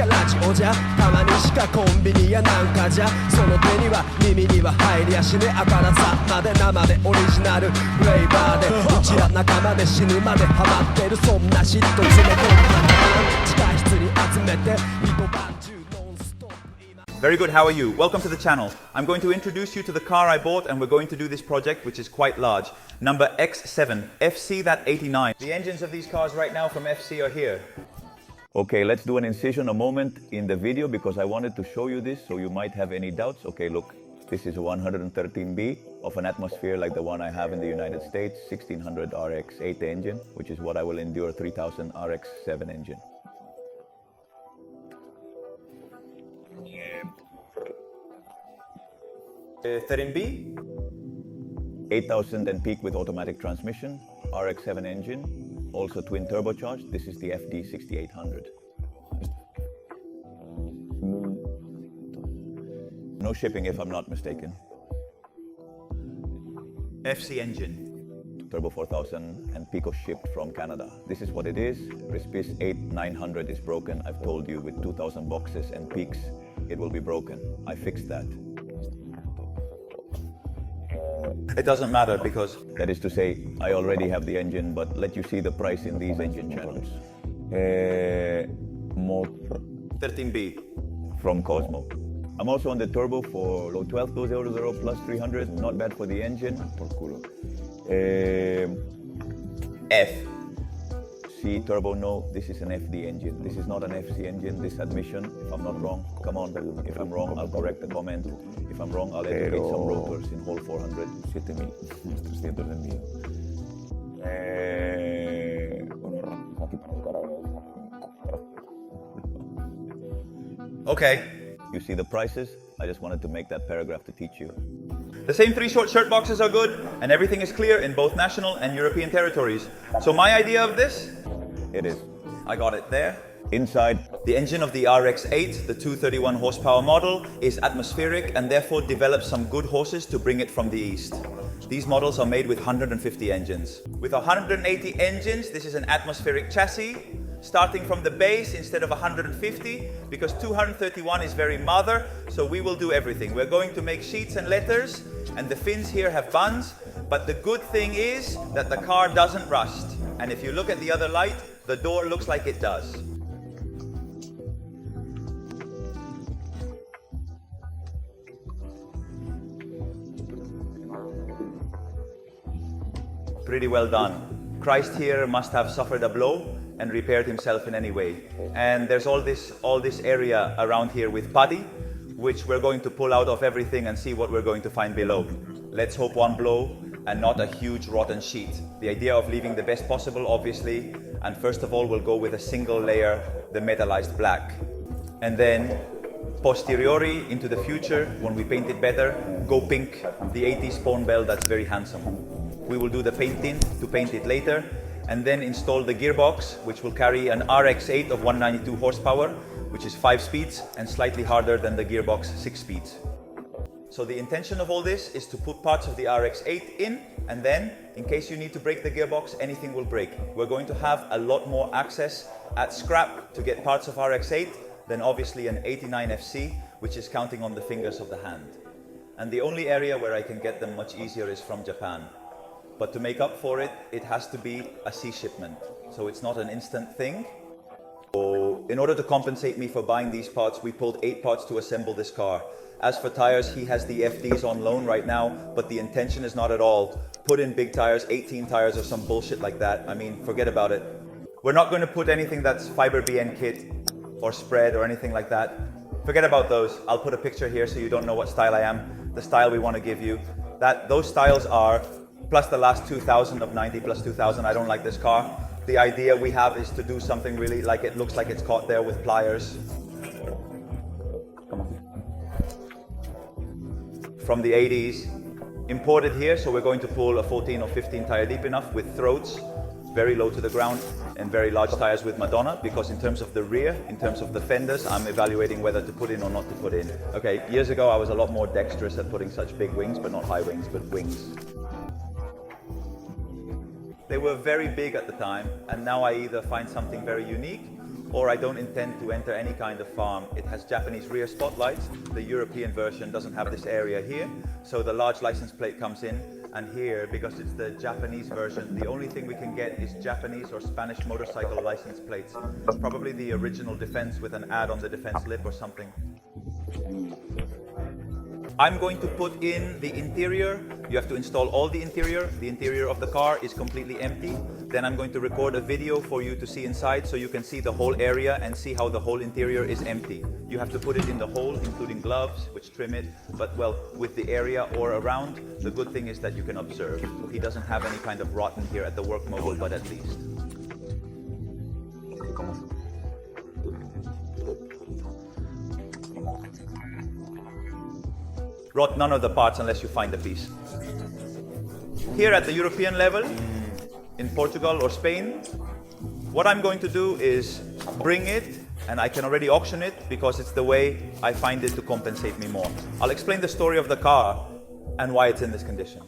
きゃラジオじゃたまにしかコンビニやなんかじゃその手には耳には入りやしねあからさまで生でオリジナルフレーバーでうちら仲間で死ぬまでハマってるそんなシット詰め込んだ地下室に集めて一晩中ノンストップ Very good, how are you? Welcome to the channel. I'm going to introduce you to the car I bought and we're going to do this project which is quite large. Number X7 FC3S. The engines of these cars right now from FC are here. Okay, let's do an incision a moment in the video because I wanted to show you this so you might have any doubts. Okay, look, this is a 113B of an atmosphere like the one I have in the United States, 1600 RX8 engine, which is what I will endure 3000 RX7 engine. Ethereum 8000 and peak with automatic transmission, RX7 engine, also twin turbocharged. This is the FD6800. No shipping if I'm not mistaken. FC engine. Turbo 4000 and Pico shipped from Canada. This is what it is. Respis 8900 is broken. I've told you with 2000 boxes and peaks, it will be broken. I fixed that. It doesn't matter because... That is to say, I already have the engine, but let you see the price in these engine channels. 13B. From Cosmo. I'm also on the turbo for low 12 goes 0 plus 300. Not bad for the engine. F. C turbo, no, this is an FD engine. This is not an FC engine, this admission, if I'm not wrong. Come on, if I'm wrong, I'll correct the comment. If I'm wrong, I'll educate some rotors in hole 400. 7,300 envío. Okay. You see the prices? I just wanted to make that paragraph to teach you. The same 3 short shirt boxes are good and everything is clear in both national and European territories. So my idea of this? It is. I got it there. Inside. The engine of the RX8, the 231 horsepower model, is atmospheric and therefore develops some good horses to bring it from the east. These models are made with 150 engines. With 180 engines, this is an atmospheric chassis, starting from the base instead of 150, because 231 is very mother, so we will do everything. We're going to make sheets and letters, and the fins here have buns, but the good thing is that the car doesn't rust. And if you look at the other light, the door looks like it does. Pretty well done. Christ here must have suffered a blow and repaired himself in any way. And there's all this area around here with putty, which we're going to pull out of everything and see what we're going to find below. Let's hope one blow and not a huge rotten sheet. The idea of leaving the best possible, obviously, and first of all we'll go with a single layer, the metallized black. And then posteriori into the future, when we paint it better, go pink, the 80s spawn bell that's very handsome. We will do the painting to paint it later, and then install the gearbox, which will carry an RX8 of 192 horsepower, which is 5 speeds and slightly harder than the gearbox 6 speeds. So the intention of all this is to put parts of the RX8 in, and then in case you need to break the gearbox, anything will break. We're going to have a lot more access at scrap to get parts of RX8 than obviously an 89 FC, which is counting on the fingers of the hand. And the only area where I can get them much easier is from Japan. But to make up for it, it has to be a sea shipment. So it's not an instant thing. So in order to compensate me for buying these parts, we pulled 8 parts to assemble this car. As for tires, he has the FDs on loan right now, but the intention is not at all put in big tires, 18 tires or some bullshit like that. I mean, forget about it. We're not going to put anything that's fiber BN kit or spread or anything like that. Forget about those. I'll put a picture here so you don't know what style I am. The style we want to give you. Those styles are plus the last 2000 of 90 plus 2000. I don't like this car. The idea we have is to do something really like it looks like it's caught there with pliers. From the 80s, imported here, so we're going to pull a 14 or 15 tire deep enough with throats, very low to the ground, and very large tires with Madonna, because in terms of the rear, in terms of the fenders, I'm evaluating whether to put in or not to put in. Okay, years ago I was a lot more dexterous at putting such big wings, but not high wings, but wings. They were very big at the time, and now I either find something very unique or I don't intend to enter any kind of farm. It has Japanese rear spotlights. The European version doesn't have this area here, so the large license plate comes in, and here, because it's the Japanese version, the only thing we can get is Japanese or Spanish motorcycle license plates. Probably the original Defense with an ad on the Defense lip or something. I'm going to put in the interior. You have to install all the interior. The interior of the car is completely empty. Then I'm going to record a video for you to see inside so you can see the whole area and see how the whole interior is empty. You have to put it in the hole, including gloves, which trim it. But well, with the area or around, the good thing is that you can observe. He doesn't have any kind of rotten here at the work mobile, but at least. Rot none of the parts unless you find a piece. Here at the European level, in Portugal or Spain, what I'm going to do is bring it, and I can already auction it because it's the way I find it to compensate me more. I'll explain the story of the car and why it's in this condition.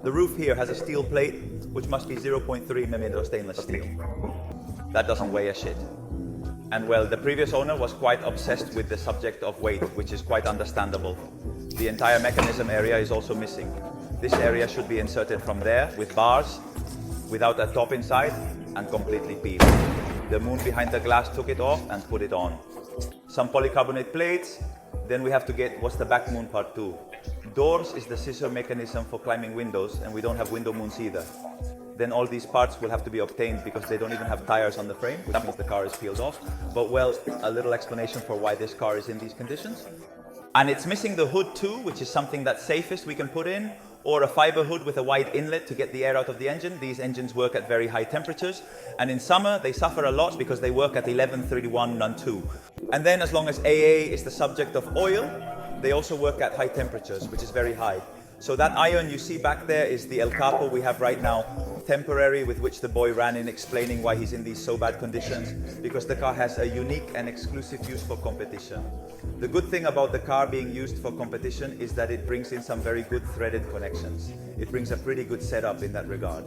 The roof here has a steel plate, which must be 0.3mm stainless steel. That doesn't weigh a shit. And well, the previous owner was quite obsessed with the subject of weight, which is quite understandable. The entire mechanism area is also missing. This area should be inserted from there with bars, without a top inside, and completely peeled. The moon behind the glass took it off and put it on. Some polycarbonate plates, then we have to get what's the back moon part 2. Doors is the scissor mechanism for climbing windows, and we don't have window moons either. Then all these parts will have to be obtained because they don't even have tires on the frame, which means the car is peeled off. But well, a little explanation for why this car is in these conditions. And it's missing the hood too, which is something that's safest we can put in, or a fiber hood with a wide inlet to get the air out of the engine. These engines work at very high temperatures, and in summer they suffer a lot because they work at 1131 none 2. And then as long as AA is the subject of oil, they also work at high temperatures, which is very high. So that iron you see back there is the El Capo we have right now, temporary, with which the boy ran in explaining why he's in these so bad conditions, because the car has a unique and exclusive use for competition. The good thing about the car being used for competition is that it brings in some very good threaded connections. It brings a pretty good setup in that regard.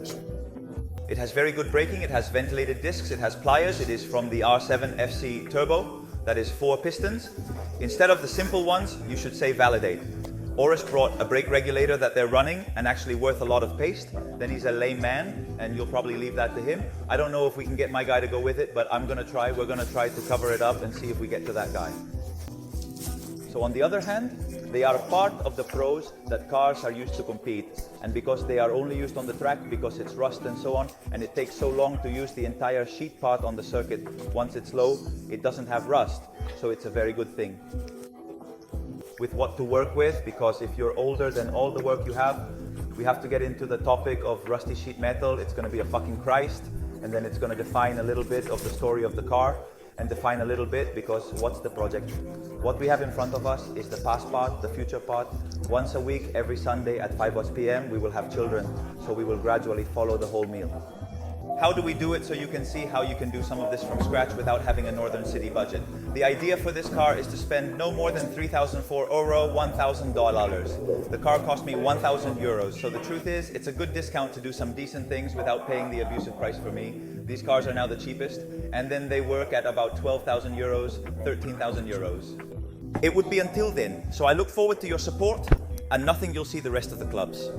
It has very good braking, it has ventilated discs, it has pliers, it is from the R7 FC Turbo, that is 4 pistons. Instead of the simple ones, you should say validate. Oris brought a brake regulator that they're running and actually worth a lot of paste. Then he's a lame man, and you'll probably leave that to him. I don't know if we can get my guy to go with it, but we're gonna try to cover it up and see if we get to that guy. So on the other hand, they are part of the pros that cars are used to compete. And because they are only used on the track, because it's rust and so on, and it takes so long to use the entire sheet part on the circuit, once it's low, it doesn't have rust. So it's a very good thing. With what to work with, because if you're older than all the work you have, we have to get into the topic of rusty sheet metal. It's going to be a fucking Christ, and then it's going to define a little bit of the story of the car, and define a little bit because what's the project? What we have in front of us is the past part, the future part. Once a week, every Sunday at 5 p.m. we will have children, so we will gradually follow the whole meal. How do we do it so you can see how you can do some of this from scratch without having a northern city budget? The idea for this car is to spend no more than 3,004 euro, $1,000. The car cost me 1,000 euros. So the truth is, it's a good discount to do some decent things without paying the abusive price for me. These cars are now the cheapest, and then they work at about 12,000 euros, 13,000 euros. It would be until then. So I look forward to your support, and nothing you'll see the rest of the clubs.